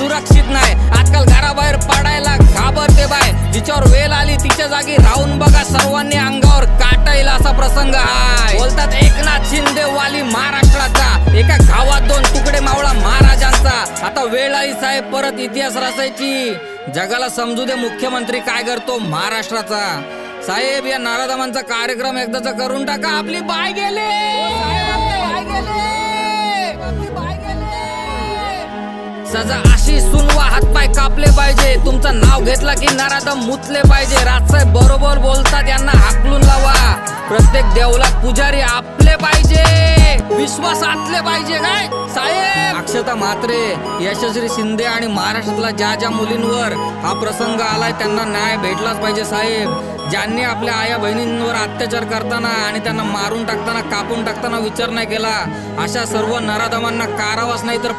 सुरक्षित नाही. आजकाल घराबाहेर पडायला घाबरते बाय. जिच्यावर वेळ आली तिच्या जागी राहून बघा, सर्वांनी अंगावर काटा येईल असा प्रसंग हाय. बोलतात एकनाथ शिंदे वाली महाराष्ट्राचा, एका गावात 2 तुकडे मावळा महाराजांचा. आता वेळ आली साहेब परत इतिहास रचायची. जगाला समजू दे मुख्यमंत्री काय करतो महाराष्ट्राचा. साहेब या नराधमांचा कार्यक्रम एकदाचा करून टाका. आपली बाय गेले. सजा अशी सुनवा, हातपाय कापले पाहिजे. तुमचं नाव घेतला की नराधम मुतले पाहिजे. राजसाहेब बरोबर बोलतात, यांना हाकलून लावा. प्रत्येक देवळात पुजारी आपले पाहिजे, विश्वास आतले पाहिजे. काय साहेब? अक्षता म्हात्रे, यशस्वी शिंदे आणि महाराष्ट्रातल्या ज्या मुलींवर हा प्रसंग आलाय त्यांना न्याय भेटलाच पाहिजे साहेब. ज्यांनी आपल्या आया बहिणींवर अत्याचार करताना आणि त्यांना मारून टाकताना, कापून टाकताना विचार नाही केला, अशा सर्व नराधमांना कारावास नाही तर